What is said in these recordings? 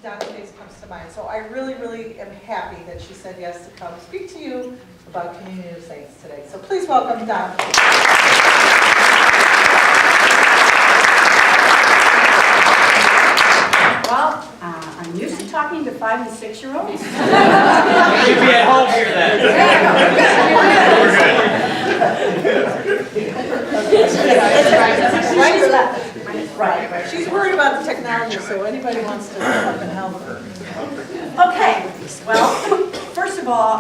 Donna Case comes to mind. So I really, really am happy that she said yes to come speak to you about Communion of Saints today. So please welcome Donna. Well, I'm used to talking to 5- and 6-year-olds. You'd be at home here then. Right. She's worried about the technology, so anybody wants to come and help her. Okay, well, first of all,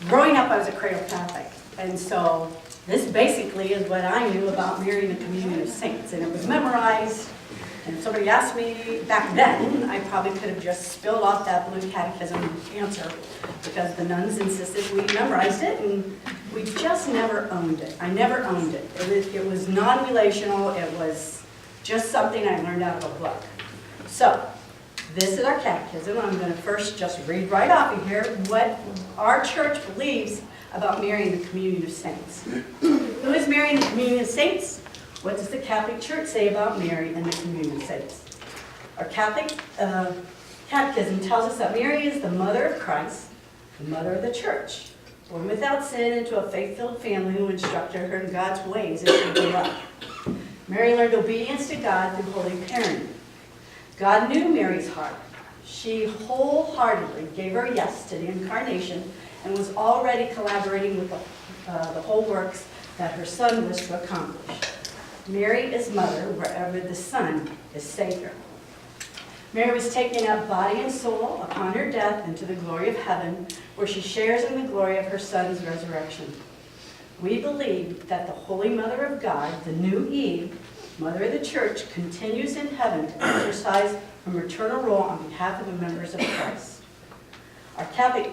growing up I was a cradle Catholic, and so this basically is what I knew about Mary and the Communion of Saints, and it was memorized. And if somebody asked me back then, I probably could have just spilled off that blue catechism answer because the nuns insisted we memorized it, and we just never owned it. I never owned it. It was non-relational. It was just something I learned out of a book. So this is our catechism. I'm going to first just read right off of here what our church believes about Mary and the Communion of Saints. Who is Mary and the Communion of Saints? What does the Catholic Church say about Mary and the Communion of Saints? Our Catholic Catechism tells us that Mary is the mother of Christ, the mother of the Church, born without sin into a faith-filled family who instructed her in God's ways as she grew up. Mary learned obedience to God through holy parenting. God knew Mary's heart. She wholeheartedly gave her yes to the Incarnation and was already collaborating with the whole works that her Son was to accomplish. Mary is mother wherever the Son is Savior. Mary was taken up body and soul upon her death into the glory of heaven, where she shares in the glory of her Son's resurrection. We believe that the Holy Mother of God, the new Eve, Mother of the Church, continues in heaven to exercise her maternal role on behalf of the members of Christ. Our Catholic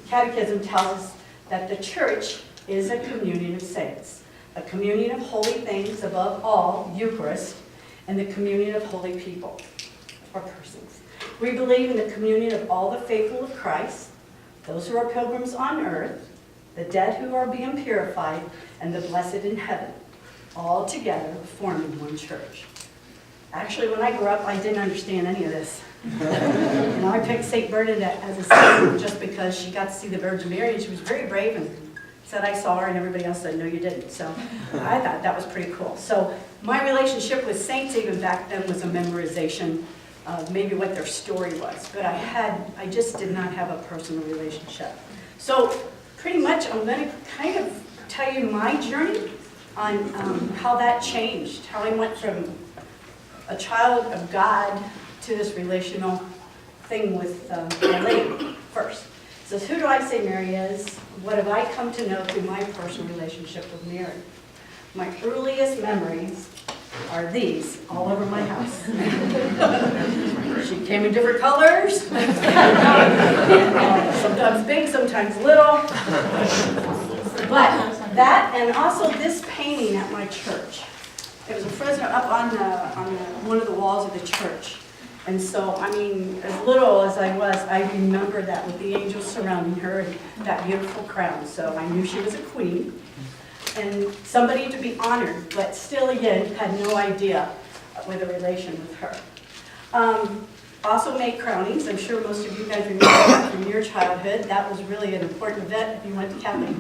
Catechism tells us that the Church is a communion of saints, a communion of holy things, above all, Eucharist, and the communion of holy people, or persons. We believe in the communion of all the faithful of Christ, those who are pilgrims on earth, the dead who are being purified, and the blessed in heaven, all together forming one church. Actually, when I grew up, I didn't understand any of this. I picked St. Bernadette as a saint just because she got to see the Virgin Mary, and she was very brave and said, I saw her, and everybody else said, no, you didn't. So I thought that was pretty cool. So my relationship with saints even back then was a memorization of maybe what their story was. But I just did not have a personal relationship. So pretty much I'm going to kind of tell you my journey on how that changed, how I went from a child of God to this relational thing with my lady first. So who do I say Mary is? What have I come to know through my personal relationship with Mary? My earliest memories are these, all over my house. She came in different colors, sometimes big, sometimes little. But that, and also this painting at my church. It was a Fresno up on one of the walls of the church. And so, I mean, as little as I was, I remember that with the angels surrounding her and that beautiful crown. So I knew she was a queen and somebody to be honored, but still, again, had no idea with a relation with her. Also made crownings. I'm sure most of you guys remember that from your childhood. That was really an important event if you went to Catholic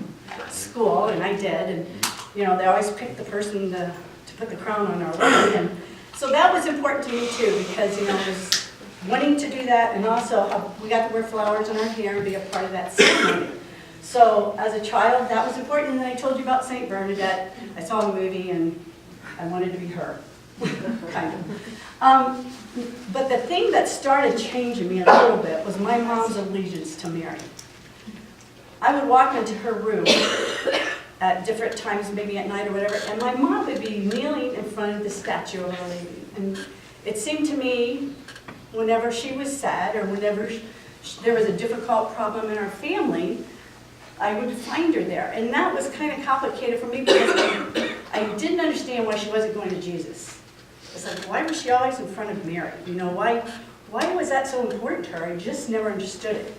school, and I did. And, you know, they always picked the person to put the crown on our lady. And so that was important to me too, because, you know, I was wanting to do that, and also we got to wear flowers in our hair and be a part of that ceremony. So as a child, that was important. And then I told you about St. Bernadette. I saw the movie and I wanted to be her, kind of. But the thing that started changing me a little bit was my mom's allegiance to Mary. I would walk into her room at different times, maybe at night or whatever, and my mom would be kneeling in front of the statue of Our Lady. And it seemed to me, whenever she was sad or whenever there was a difficult problem in our family, I would find her there. And that was kind of complicated for me because I didn't understand why she wasn't going to Jesus. It's like, why was she always in front of Mary? You know, why was that so important to her? I just never understood it.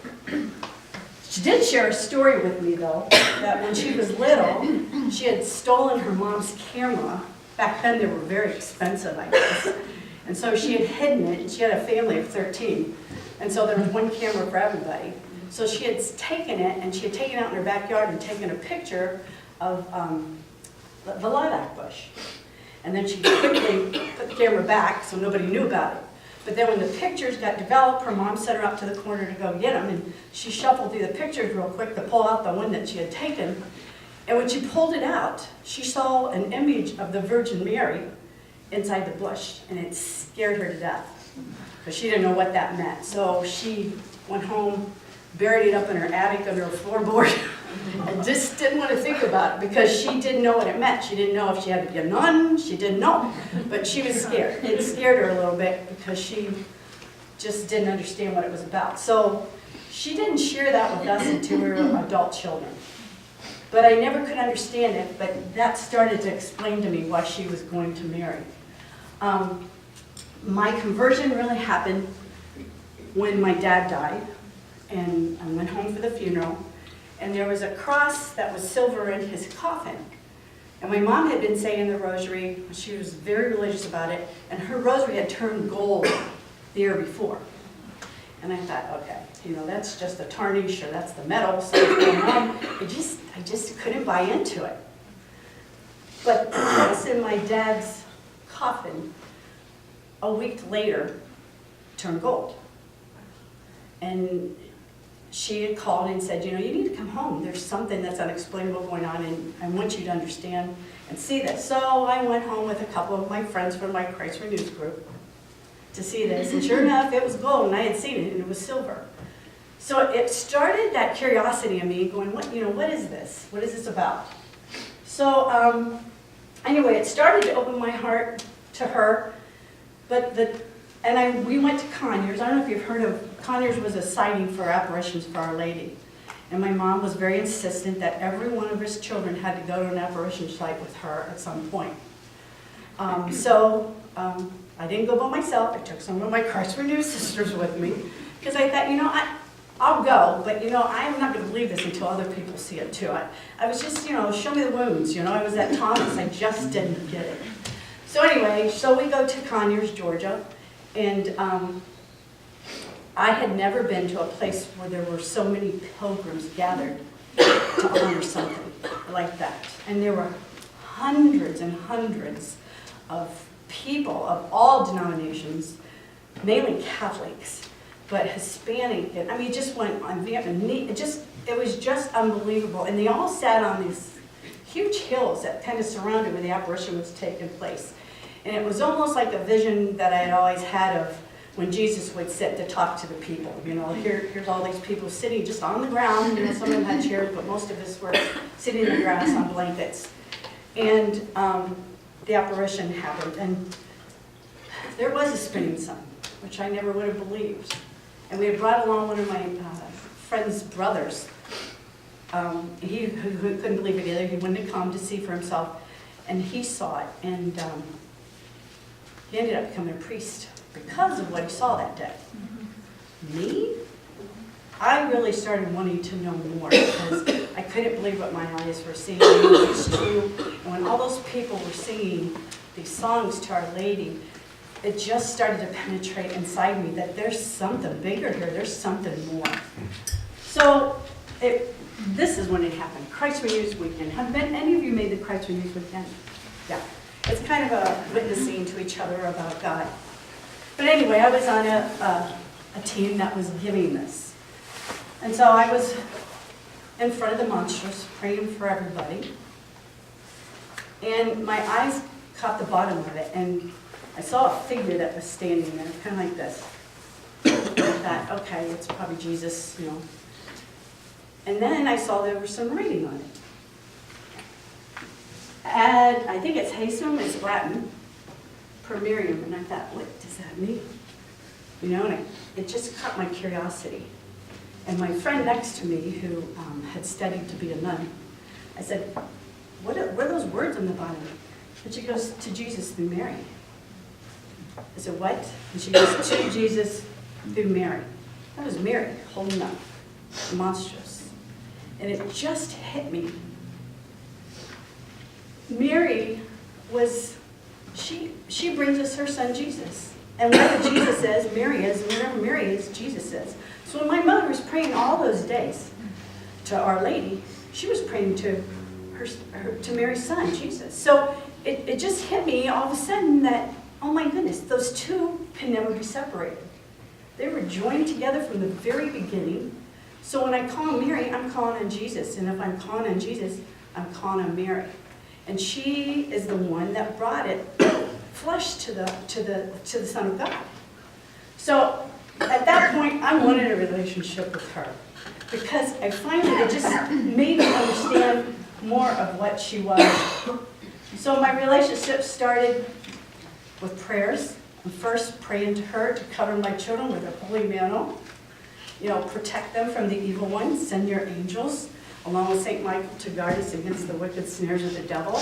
She did share a story with me, though, that when she was little, she had stolen her mom's camera. Back then, they were very expensive, I guess. And so she had hidden it, and she had a family of 13. And so there was one camera for everybody. So she had taken it, and she had taken it out in her backyard and taken a picture of the lilac bush. And then she quickly put the camera back so nobody knew about it. But then when the pictures got developed, her mom sent her up to the corner to go get them, and she shuffled through the pictures real quick to pull out the one that she had taken. And when she pulled it out, she saw an image of the Virgin Mary inside the bush, and it scared her to death, because she didn't know what that meant. So she went home, buried it up in her attic under a floorboard, and just didn't want to think about it, because she didn't know what it meant. She didn't know if she had to be a nun, she didn't know, but she was scared. It scared her a little bit, because she just didn't understand what it was about. So she didn't share that with us until we were adult children. But I never could understand it, but that started to explain to me why she was going to marry. My conversion really happened when my dad died, and I went home for the funeral, and there was a cross that was silver in his coffin. And my mom had been saying the rosary, she was very religious about it, and her rosary had turned gold the year before. And I thought, okay, that's just a tarnish, or that's the metal, so going on. I just couldn't buy into it. But the cross in my dad's coffin, a week later, turned gold. And she had called and said, you need to come home. There's something that's unexplainable going on, and I want you to understand and see this. So I went home with a couple of my friends from my Christ Renews group to see this, and sure enough, it was gold, and I had seen it, and it was silver. So it started that curiosity in me, going, what is this? What is this about? So anyway, it started to open my heart to her, we went to Conyers. I don't know if you've heard of, Conyers was a siting for apparitions for Our Lady. And my mom was very insistent that every one of his children had to go to an apparition site with her at some point. I didn't go by myself. I took some of my Christ Renews sisters with me, because I thought, I'll go, but I'm not going to believe this until other people see it too. I was just, show me the wounds. I was at Thomas. I just didn't get it. So anyway, we go to Conyers, Georgia, and I had never been to a place where there were so many pilgrims gathered to honor something like that. And there were hundreds and hundreds of people of all denominations, mainly Catholics, but Hispanic. It just went on. It was just unbelievable. And they all sat on these huge hills that kind of surrounded where the apparition was taking place. And it was almost like a vision that I had always had of when Jesus would sit to talk to the people. Here's all these people sitting just on the ground. Some of them had chairs, but most of us were sitting in the grass on blankets. And the apparition happened, and there was a spinning sun, which I never would have believed. And we had brought along one of my friend's brothers. He who couldn't believe it either. He wanted to come to see for himself, and he saw it, and he ended up becoming a priest because of what he saw that day. Me? I really started wanting to know more, because I couldn't believe what my eyes were seeing. It was true. And when all those people were singing these songs to Our Lady, it just started to penetrate inside me that there's something bigger here. There's something more. So this is when it happened. Christ Renews Weekend. Have any of you made the Christ Renews Weekend? Yeah. It's kind of a witnessing to each other about God. But anyway, I was on a team that was giving this. And so I was in front of the monstrous, praying for everybody. And my eyes caught the bottom of it, and I saw a figure that was standing there, kind of like this. I thought, okay, it's probably Jesus, And then I saw there was some writing on it. And I think it's Hesum, it's Latin, per Miriam, and I thought, what does that mean? And it just caught my curiosity. And my friend next to me, who had studied to be a nun, I said, what are those words on the bottom? And she goes, to Jesus through Mary. I said, what? And she goes, to Jesus through Mary. That was Mary holding up the monstrous. And it just hit me. Mary was, she brings us her son Jesus. And wherever Jesus is, Mary is, and wherever Mary is, Jesus is. So when my mother was praying all those days to Our Lady, she was praying to to Mary's son, Jesus. So it just hit me all of a sudden that, oh my goodness, those two can never be separated. They were joined together from the very beginning. So when I call Mary, I'm calling on Jesus. And if I'm calling on Jesus, I'm calling on Mary. And she is the one that brought it flesh to the Son of God. So at that point, I wanted a relationship with her because I finally, it just made me understand more of what she was. So my relationship started with prayers. And first praying to her to cover my children with a holy mantle, protect them from the evil one, send your angels, along with St. Michael, to guard us against the wicked snares of the devil.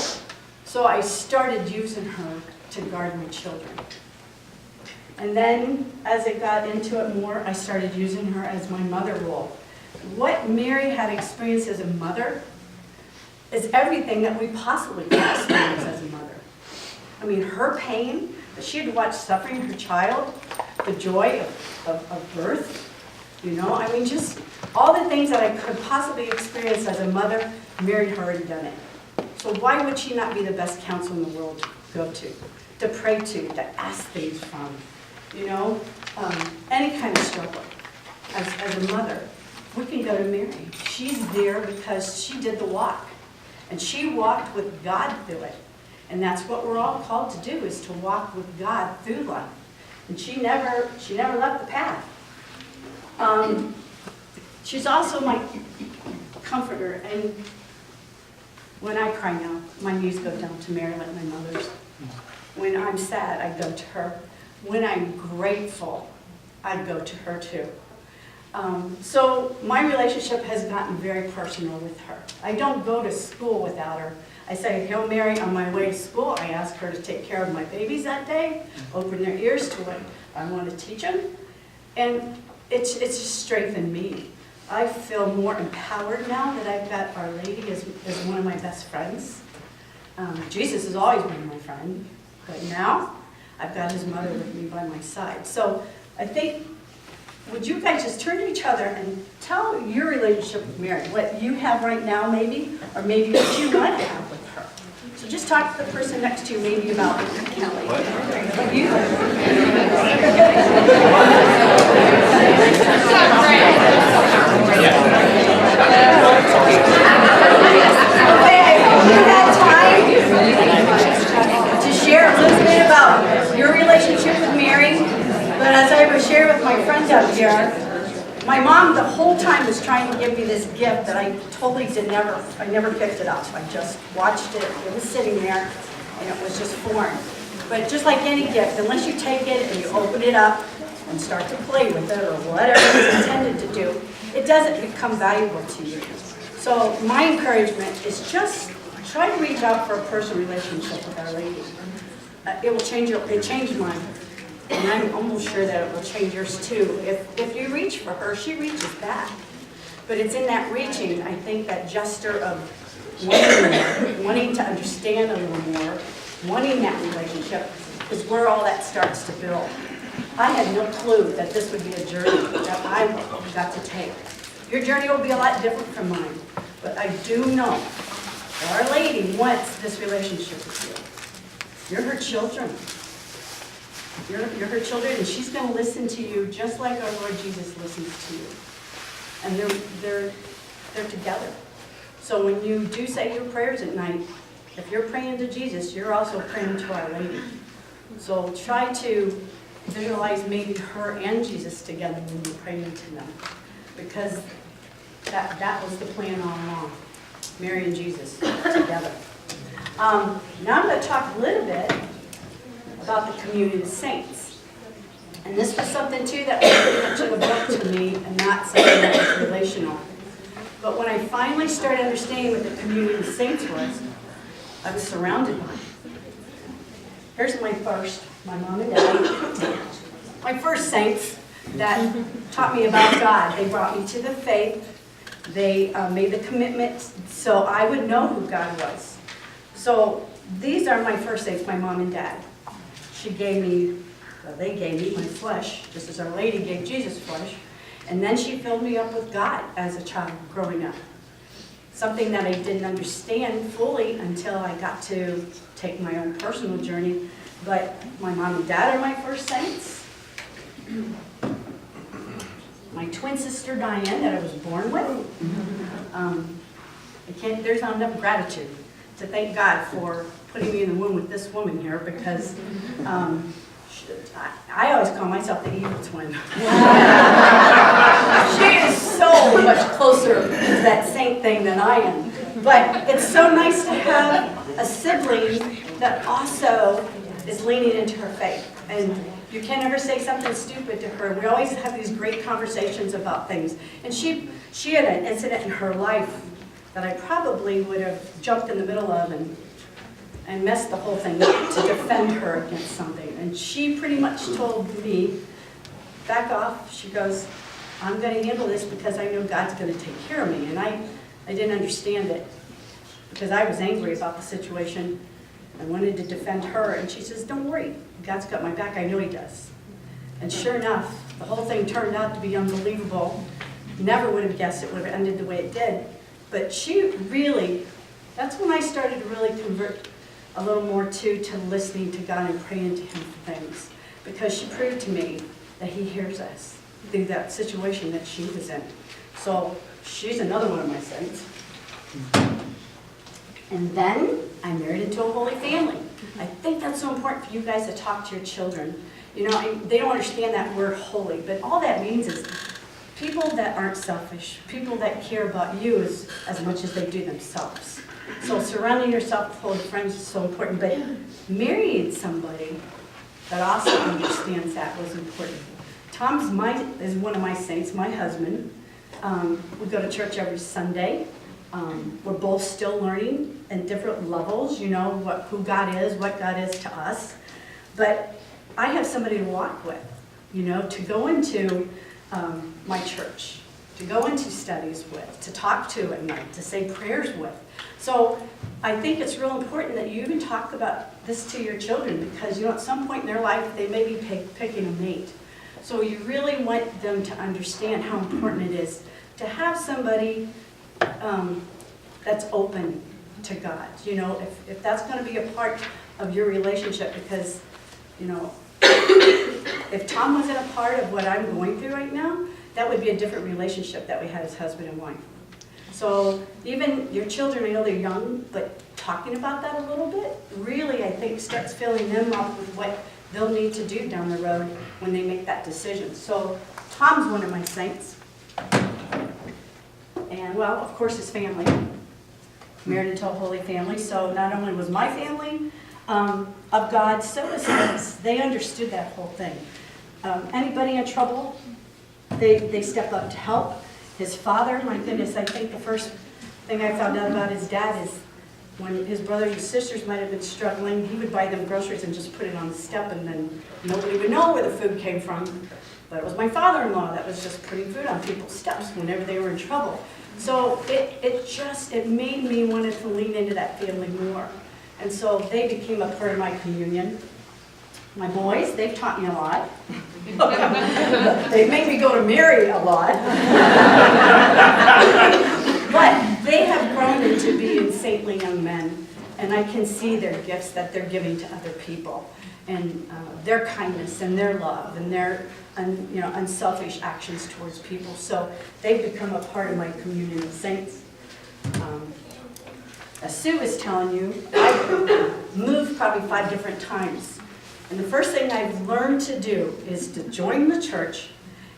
So I started using her to guard my children. And then, as I got into it more, I started using her as my mother role. What Mary had experienced as a mother is everything that we possibly could experience as a mother. I mean, her pain, that she had watched suffering her child, the joy of birth, just all the things that I could possibly experience as a mother, Mary had already done it. So why would she not be the best counsel in the world to go to pray to ask things from? Any kind of struggle. As a mother, we can go to Mary. She's there because she did the walk. And she walked with God through it. And that's what we're all called to do, is to walk with God through life. And she never left the path. She's also my comforter. And when I cry now, my knees go down to Mary like my mother's. When I'm sad, I go to her. When I'm grateful, I go to her too. So my relationship has gotten very personal with her. I don't go to school without her. I say Hail Mary on my way to school. I ask her to take care of my babies that day, open their ears to what I want to teach them. And it's just strengthened me. I feel more empowered now that I've got Our Lady as one of my best friends. Jesus has always been my friend, but now I've got his mother with me by my side. So I think, would you guys just turn to each other and tell your relationship with Mary, what you have right now maybe, or maybe what you want to have with her. So just talk to the person next to you maybe about Kelly. What you Okay, I hope you had time to share a little bit about your relationship with Mary. But as I was sharing with my friends out here, my mom the whole time was trying to give me this gift that I totally I never picked it up. I just watched it, it was sitting there, and it was just foreign. But just like any gift, unless you take it and you open it up and start to play with it or whatever it's intended to do, it doesn't become valuable to you. So my encouragement is just try to reach out for a personal relationship with Our Lady. It will change it changed mine. And I'm almost sure that it will change yours too. If you reach for her, she reaches back. But it's in that reaching, I think, that gesture of wanting to understand a little more, wanting that relationship, is where all that starts to build. I had no clue that this would be a journey that I got to take. Your journey will be a lot different from mine, but I do know that Our Lady wants this relationship with you. You're her children. You're her children, and she's going to listen to you just like our Lord Jesus listens to you. And they're together. So when you do say your prayers at night, if you're praying to Jesus, you're also praying to Our Lady. So try to visualize maybe her and Jesus together when you're praying to them, because that was the plan all along. Mary and Jesus together. Now I'm going to talk a little bit about the communion of saints. And this was something too that was pretty much in the book to me and not something that was relational. But when I finally started understanding what the communion of saints was, I was surrounded by it. Here's my mom and dad, my first saints that taught me about God. They brought me to the faith. They made the commitment so I would know who God was. So these are my first saints, my mom and dad. She gave me Well, they gave me my flesh, just as Our Lady gave Jesus flesh. And then she filled me up with God as a child growing up. Something that I didn't understand fully until I got to take my own personal journey. But my mom and dad are my first saints. My twin sister Diane that I was born with. There's not enough gratitude to thank God for putting me in the womb with this woman here, because I always call myself the evil twin. She is so much closer to that saint thing than I am. But it's so nice to have a sibling that also is leaning into her faith. And you can never say something stupid to her. We always have these great conversations about things. And she had an incident in her life that I probably would have jumped in the middle of and messed the whole thing up to defend her against something. And she pretty much told me, back off. She goes, I'm going to handle this because I know God's going to take care of me. And I didn't understand it because I was angry about the situation. I wanted to defend her, and she says, don't worry, God's got my back, I know He does. And sure enough, the whole thing turned out to be unbelievable. Never would have guessed it would have ended the way it did. But she really, that's when I started to really convert a little more to listening to God and praying to Him for things. Because she proved to me that He hears us through that situation that she was in. So she's another one of my saints. And then I married into a holy family. I think that's so important for you guys to talk to your children. You know, they don't understand that word holy, but all that means is people that aren't selfish, people that care about you as much as they do themselves. So surrounding yourself with holy friends is so important, but marrying somebody that also understands that was important. Tom is one of my saints, my husband. We go to church every Sunday. We're both still learning in different levels, you know, who God is, what God is to us. But I have somebody to walk with, you know, to go into my church, to go into studies with, to talk to at night, to say prayers with. So I think it's real important that you even talk about this to your children, because, you know, at some point in their life, they may be picking a mate. So you really want them to understand how important it is to have somebody that's open to God. You know, if that's going to be a part of your relationship, because, you know, if Tom wasn't a part of what I'm going through right now, that would be a different relationship that we had as husband and wife. So even your children, I know they're young, but talking about that a little bit really, I think, starts filling them up with what they'll need to do down the road when they make that decision. So Tom's one of my saints. And, well, of course, his family. Married into a holy family, so not only was my family of God, so was his. They understood that whole thing. Anybody in trouble, they step up to help. His father, my goodness, I think the first thing I found out about his dad is when his brothers and sisters might have been struggling, he would buy them groceries and just put it on the step, and then nobody would know where the food came from. But it was my father-in-law that was just putting food on people's steps whenever they were in trouble. So it made me want to lean into that family more. And so they became a part of my communion. My boys, they've taught me a lot. They made me go to Mary a lot. But they have grown into being saintly young men. And I can see their gifts that they're giving to other people. And their kindness and their love and their unselfish actions towards people. So they've become a part of my communion of saints. As Sue was telling you, I've moved probably 5 different times. And the first thing I've learned to do is to join the church.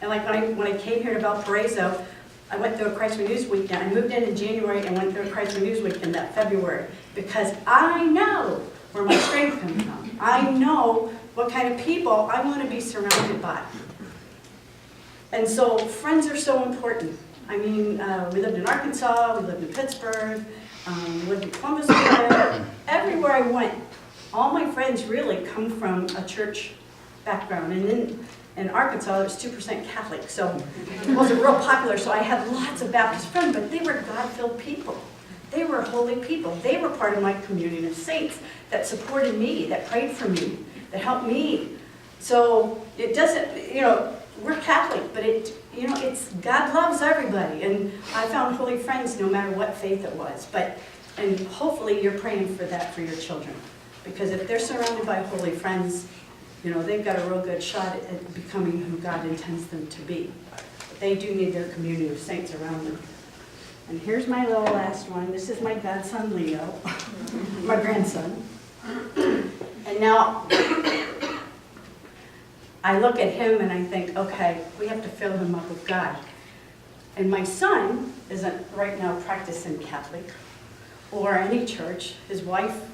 And like when I came here to Valparaiso, I went through a Christ Renews weekend. I moved in January and went through a Christ Renews weekend that February. Because I know where my strength comes from. I know what kind of people I want to be surrounded by. And so friends are so important. I mean, we lived in Arkansas, we lived in Pittsburgh, we lived in Columbus, Ohio. Everywhere I went, all my friends really come from a church background. And in Arkansas, it was 2% Catholic, so it wasn't real popular. So I had lots of Baptist friends, but they were God-filled people. They were holy people. They were part of my communion of saints that supported me, that prayed for me, that helped me So it doesn't, we're Catholic, but it's, God loves everybody. And I found holy friends no matter what faith it was. And hopefully you're praying for that for your children. Because if they're surrounded by holy friends, they've got a real good shot at becoming who God intends them to be. But they do need their community of saints around them. And here's my little last one. This is my godson, Leo, my grandson. And now, I look at him and I think, okay, we have to fill him up with God. And my son isn't right now practicing Catholic or any church. His wife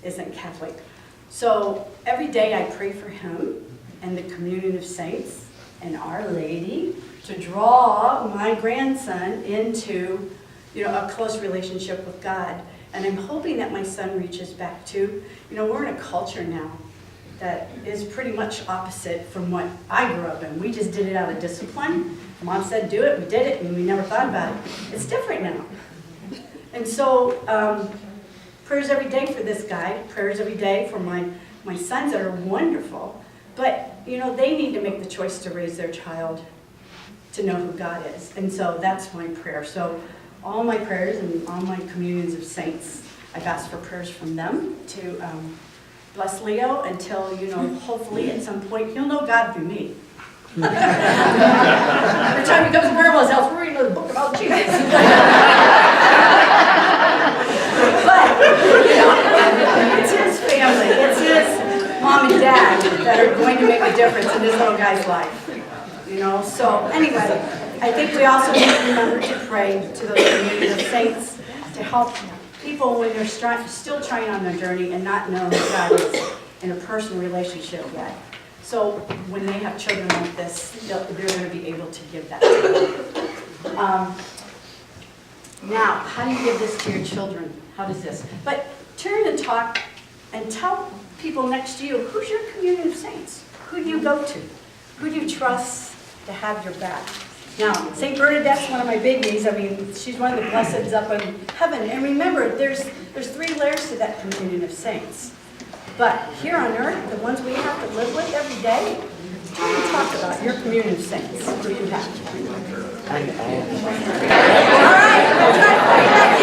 isn't Catholic. So every day I pray for him and the communion of saints and Our Lady to draw my grandson into, a close relationship with God. And I'm hoping that my son reaches back to, we're in a culture now that is pretty much opposite from what I grew up in. We just did it out of discipline. Mom said do it, we did it, and we never thought about it. It's different now. And so prayers every day for this guy, prayers every day for my sons that are wonderful. But, they need to make the choice to raise their child to know who God is. And so that's my prayer. So all my prayers and all my communions of saints, I've asked for prayers from them to bless Leo until, hopefully at some point he'll know God through me. Every time he comes to Grandma's house, we're reading the book about Jesus. But, it's his family, it's his mom and dad that are going to make a difference in this little guy's life. So anyway, I think we also need to remember to pray to those communities of saints to help people when they're still trying on their journey and not know who God is in a personal relationship yet. So when they have children like this, they're going to be able to give that to them. Now, how do you give this to your children? How does this? But turn and talk and tell people next to you, who's your communion of saints? Who do you go to? Who do you trust to have your back? Now, St. Bernadette's one of my babies. I mean, she's one of the blesseds up in heaven. And remember, there's 3 layers to that communion of saints. But here on earth, the ones we have to live with every day, talk about your communion of saints. Who you have. All right, let's try to put it back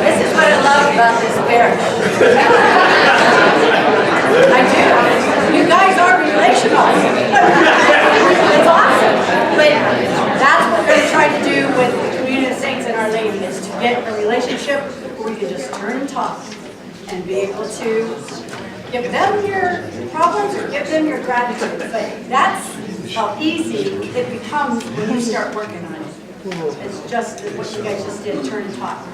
This is what I love about this parish. I do. You guys are relational. It's awesome. But that's what we're going to try to do with the Communion of Saints and Our Lady, is to get a relationship where we can just turn and talk and be able to give them your problems or give them your gratitude. But that's how easy it becomes when you start working on it. It's just what you guys just did, turn and talk.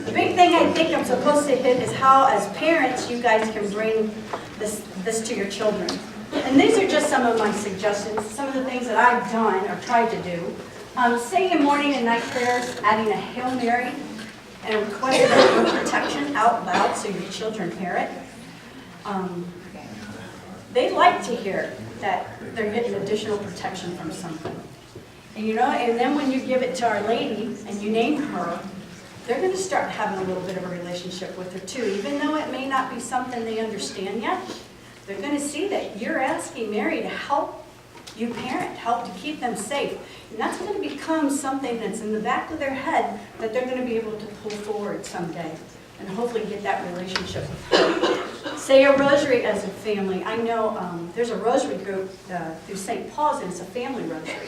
The big thing I think I'm supposed to hit is how, as parents, you guys can bring this to your children. And these are just some of my suggestions, some of the things that I've done or tried to do. Saying morning and night prayers, adding a Hail Mary, and a request for protection out loud so your children hear it. They like to hear that they're getting additional protection from something. And then when you give it to Our Lady and you name her, they're going to start having a little bit of a relationship with her too. Even though it may not be something they understand yet, they're going to see that you're asking Mary to help you parent, help to keep them safe. And that's going to become something that's in the back of their head that they're going to be able to pull forward someday and hopefully get that relationship with her. Say a rosary as a family. I know there's a rosary group through St. Paul's, and it's a family rosary.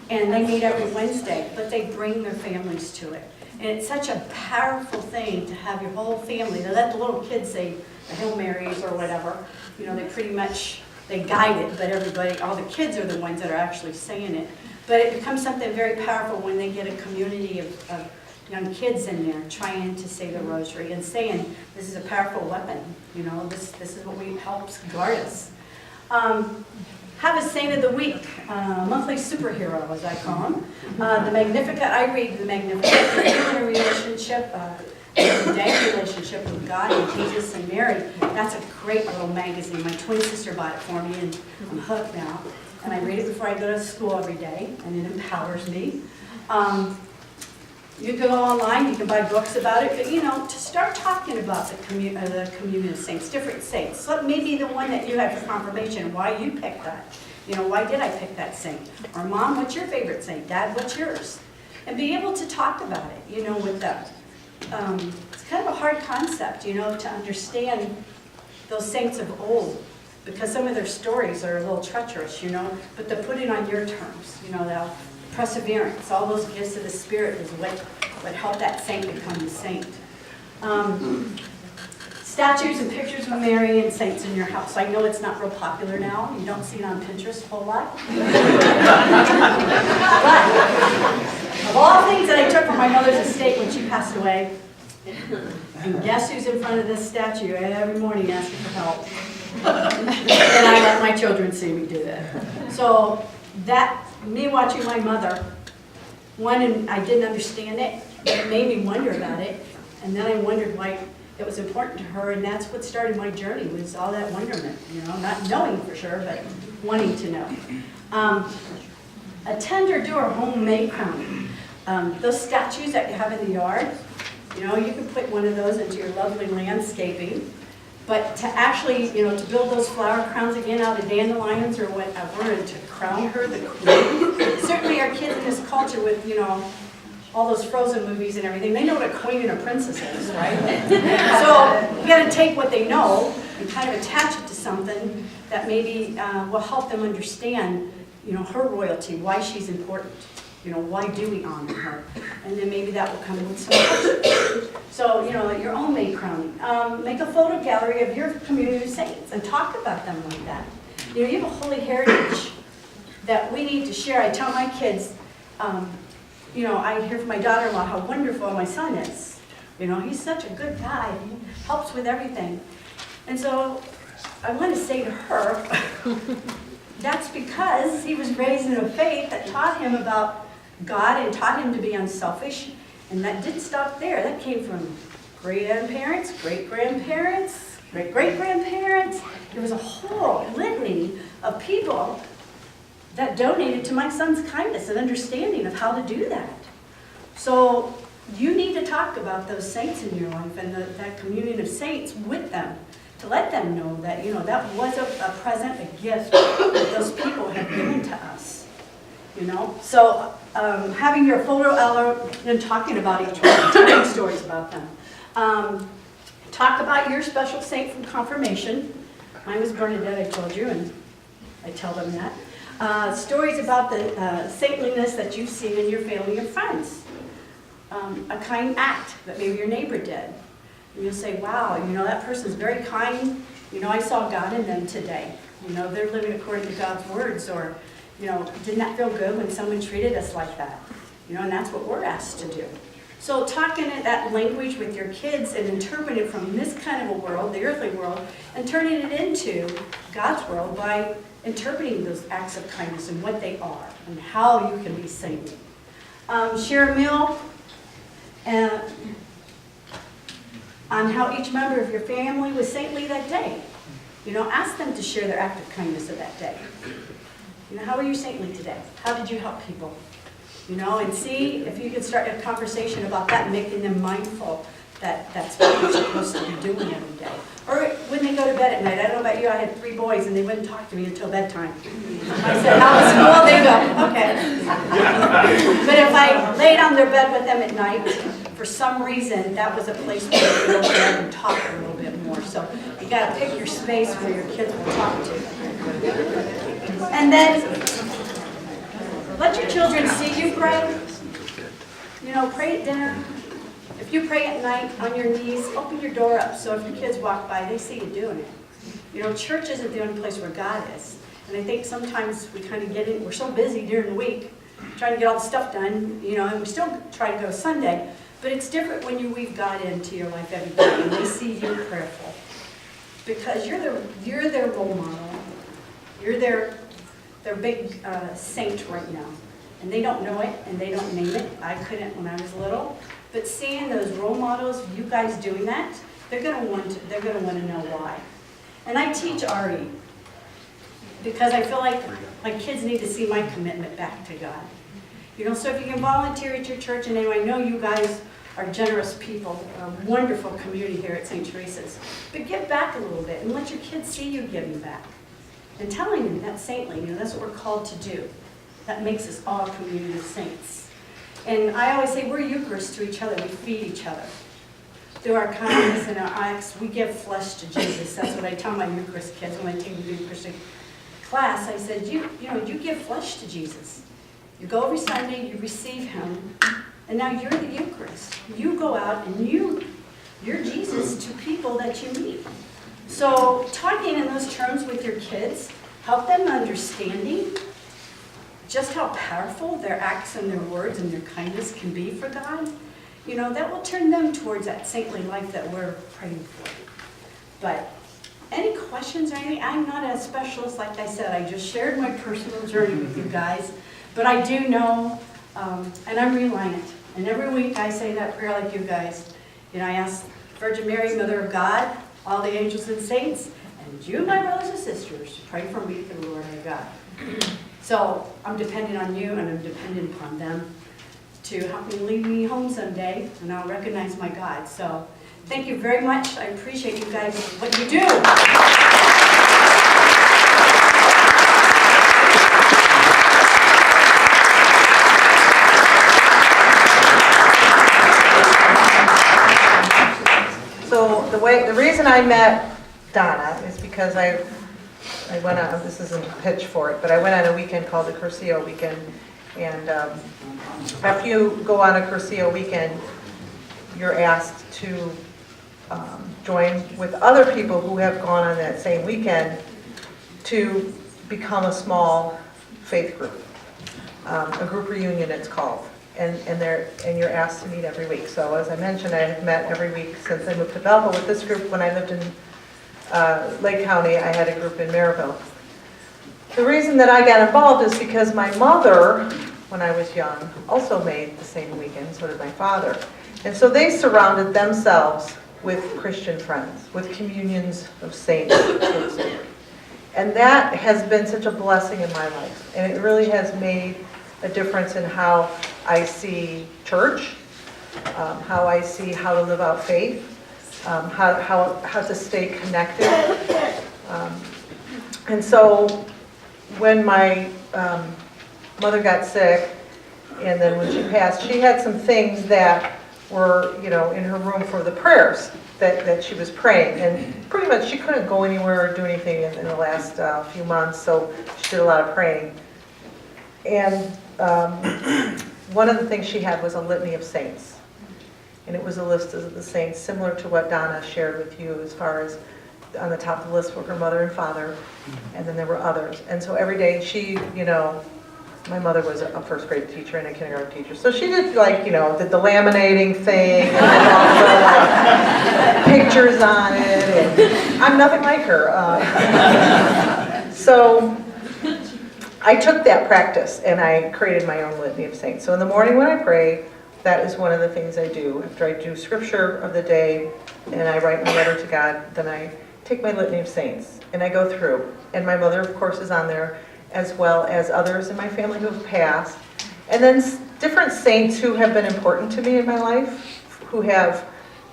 And they meet every Wednesday, but they bring their families to it. And it's such a powerful thing to have your whole family. They let the little kids say the Hail Marys or whatever. They pretty much, they guide it, but everybody, all the kids are the ones that are actually saying it. But it becomes something very powerful when they get a community of young kids in there trying to say the rosary and saying, this is a powerful weapon. This is what helps guard us. Have a Saint of the Week, monthly superhero, as I call him. The Magnificat, I read the Magnificat, in a relationship. everyday relationship with God and Jesus and Mary. That's a great little magazine. My twin sister bought it for me, and I'm hooked now. And I read it before I go to school every day, and it empowers me. You can go online, you can buy books about it, but to start talking about the communion of saints, different saints. So maybe the one that you had for confirmation, why you picked that. Why did I pick that saint? Or Mom, what's your favorite saint? Dad, what's yours? And be able to talk about it, with them. It's kind of a hard concept, to understand those saints of old, because some of their stories are a little treacherous, but to put it on your terms, that perseverance, all those gifts of the Spirit is what helped that saint become a saint. Statues and pictures of Mary and saints in your house. I know it's not real popular now. You don't see it on Pinterest a whole lot. But of all things that I took from my mother's estate when she passed away, and guess who's in front of this statue every morning asking for help? And I let my children see me do that. So me watching my mother, and I didn't understand it, but it made me wonder about it. And then I wondered why it was important to her, and that's what started my journey, was all that wonderment, not knowing for sure, but wanting to know. Attend or do a homemade crowning. Those statues that you have in the yard, you can put one of those into your lovely landscaping, but to actually, to build those flower crowns again out of dandelions or whatever, and to crown her the queen. Certainly our kids in this culture with, all those Frozen movies and everything, they know what a queen and a princess is, right? So you got to take what they know and kind of attach it to something that maybe will help them understand, her royalty, why she's important. Why do we honor her? And then maybe that will come with some culture. So, your own May crowning. Make a photo gallery of your community of saints and talk about them like that. You have a holy heritage that we need to share. I tell my kids, I hear from my daughter-in-law how wonderful my son is. He's such a good guy. He helps with everything. And so I want to say to her, that's because he was raised in a faith that taught him about God and taught him to be unselfish. And that didn't stop there. That came from great-grandparents, great-grandparents, great-great-grandparents. There was a whole litany of people that donated to my son's kindness and understanding of how to do that. So you need to talk about those saints in your life and that communion of saints with them, to let them know that, that was a present, a gift that those people have given to us. So having your photo album and talking about each one, telling stories about them. Talk about your special saint from confirmation. Mine was Bernadette, I told you, and I tell them that. Stories about the saintliness that you've seen in your family and friends. A kind act that maybe your neighbor did. And you'll say, wow, that person's very kind. I saw God in them today. They're living according to God's words. Or, didn't that feel good when someone treated us like that? And that's what we're asked to do. So talking in that language with your kids and interpreting it from this kind of a world, the earthly world, and turning it into God's world by interpreting those acts of kindness and what they are and how you can be saintly. Share a meal on how each member of your family was saintly that day. Ask them to share their act of kindness of that day. How are you saintly today? How did you help people? And see if you can start a conversation about that, making them mindful that that's what you're supposed to be doing every day. Or when they go to bed at night. I don't know about you, I had 3 boys and they wouldn't talk to me until bedtime. I said, how was school? They go, okay. But if I laid on their bed with them at night, for some reason, that was a place where they could go bed and talk a little bit more. So you got to pick your space where your kids will talk to. And then let your children see you pray. Pray at dinner. If you pray at night on your knees, open your door up so if your kids walk by, they see you doing it. Church isn't the only place where God is. And I think sometimes we kind of get in, we're so busy during the week, trying to get all the stuff done, and we still try to go Sunday, but it's different when you weave God into your life every day and they see you prayerful. Because you're their role model. You're their big saint right now. And they don't know it and they don't name it. I couldn't when I was little. But seeing those role models, you guys doing that, they're gonna want to know why. And I teach RE because I feel like my kids need to see my commitment back to God. You know, so if you can volunteer at your church, and anyway, I know you guys are generous people, a wonderful community here at St. Teresa's, but give back a little bit and let your kids see you giving back. And telling them that's saintly, you know, that's what we're called to do. That makes us all a community of saints. And I always say we're Eucharist to each other, we feed each other. Through our kindness and our acts, we give flesh to Jesus. That's what I tell my Eucharist kids when I take the Eucharistic class. I said, you give flesh to Jesus. You go every Sunday, you receive him, and now you're the Eucharist. You go out and you're Jesus to people that you meet. So talking in those terms with your kids, help them understanding just how powerful their acts and their words and their kindness can be for God. You know, that will turn them towards that saintly life that we're praying for. But any questions or anything? I'm not a specialist, like I said. I just shared my personal journey with you guys. But I do know, and I'm reliant. And every week I say that prayer like you guys. You know, I ask Virgin Mary, Mother of God, all the angels and saints, and you, my brothers and sisters, pray for me to the Lord our God. So I'm dependent on you, and I'm dependent upon them to help me lead me home someday, and I'll recognize my God. So thank you very much. I appreciate you guys, what you do. So the reason I met Donna is because I went on, this isn't a pitch for it, but I went on a weekend called the Cursillo Weekend. And after you go on a Cursillo Weekend, you're asked to join with other people who have gone on that same weekend to become a small faith group, a group reunion it's called. And you're asked to meet every week. So as I mentioned, I have met every week since I moved to Belleville. With this group, when I lived in Lake County, I had a group in Maryville. The reason that I got involved is because my mother, when I was young, also made the same weekend, so did my father. And so they surrounded themselves with Christian friends, with communions of saints, so to say. And that has been such a blessing in my life. And it really has made a difference in how I see church, how I see how to live out faith, how to stay connected. And so when my mother got sick, and then when she passed, she had some things that were, you know, in her room for the prayers that she was praying. And pretty much she couldn't go anywhere or do anything in the last few months, so she did a lot of praying. And one of the things she had was a litany of saints. And it was a list of the saints, similar to what Donna shared with you, as far as on the top of the list were her mother and father, and then there were others. And so every day she, you know, my mother was a first grade teacher and a kindergarten teacher, so she did, like, you know, did the laminating thing, and all the like, pictures on it, and I'm nothing like her. So I took that practice and I created my own litany of saints. So in the morning when I pray, that is one of the things I do. After I do scripture of the day and I write my letter to God, then I take my litany of saints and I go through. And my mother, of course, is on there, as well as others in my family who have passed. And then different saints who have been important to me in my life, who have,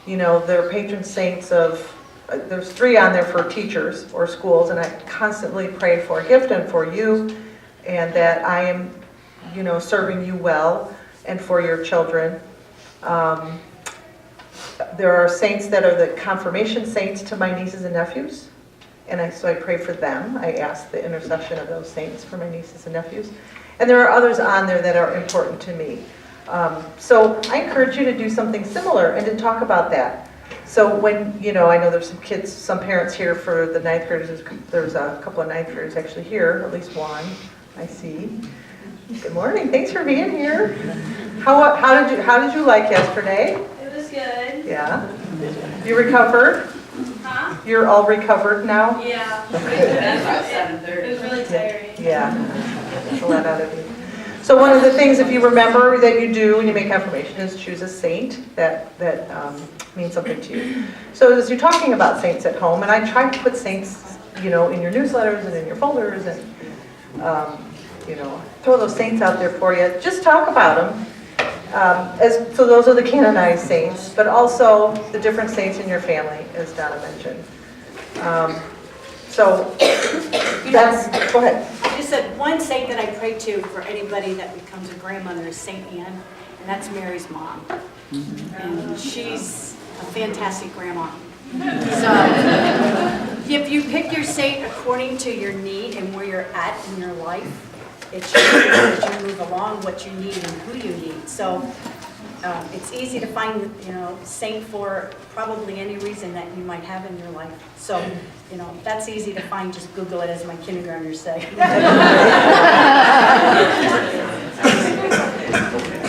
you know, their patron saints of, there's 3 on there for teachers or schools, and I constantly pray for a gift and for you, and that I am, you know, serving you well, and for your children. There are saints that are the confirmation saints to my nieces and nephews, and so I pray for them. I ask the intercession of those saints for my nieces and nephews. And there are others on there that are important to me. So I encourage you to do something similar and to talk about that. So when, you know, I know there's some kids, some parents here for the 9th graders. There's a couple of 9th graders actually here, at least one, I see. Good morning, thanks for being here. How did you like yesterday? It was good. Yeah. You recovered? Huh? You're all recovered now? Yeah. Okay. It was really tiring. Yeah. That's a lot out of you. So one of the things, if you remember, that you do when you make confirmation is choose a saint that means something to you. So as you're talking about saints at home, and I try to put saints, in your newsletters and in your folders, and throw those saints out there for you. Just talk about them. So those are the canonized saints, but also the different saints in your family, as Donna mentioned. So go ahead. I just said one saint that I pray to for anybody that becomes a grandmother is Saint Anne, and that's Mary's mom. And she's a fantastic grandma. So if you pick your saint according to your need and where you're at in your life, it shows as you move along what you need and who you need. So it's easy to find, saint for probably any reason that you might have in your life. So, that's easy to find. Just Google it, as my kindergartners say.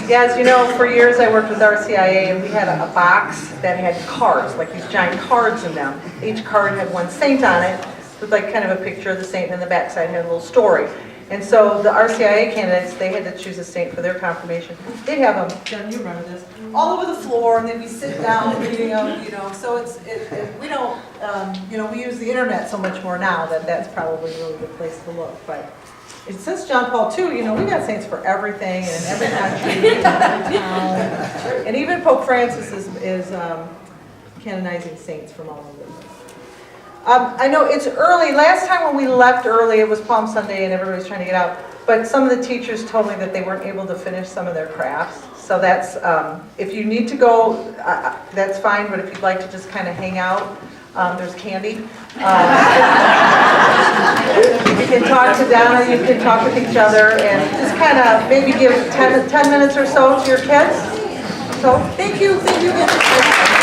Yeah, as you know, for years I worked with RCIA, and we had a box that had cards, like these giant cards in them. Each card had one saint on it, with like kind of a picture of the saint, and the back side had a little story. And so the RCIA candidates, they had to choose a saint for their confirmation. They'd have them, Jen, you remember this, all over the floor, and they'd be sitting down reading them, So we don't, we use the internet so much more now that that's probably a really good place to look. But it says John Paul II, we got saints for everything and in every country, in every town. And even Pope Francis is canonizing saints from all over the world. I know it's early. Last time when we left early, it was Palm Sunday and everybody was trying to get out. But some of the teachers told me that they weren't able to finish some of their crafts. So that's, if you need to go, that's fine. But if you'd like to just kind of hang out, there's candy. You can talk to Donna, you can talk with each other, and just kind of maybe give 10 minutes or so to your kids. So thank you again.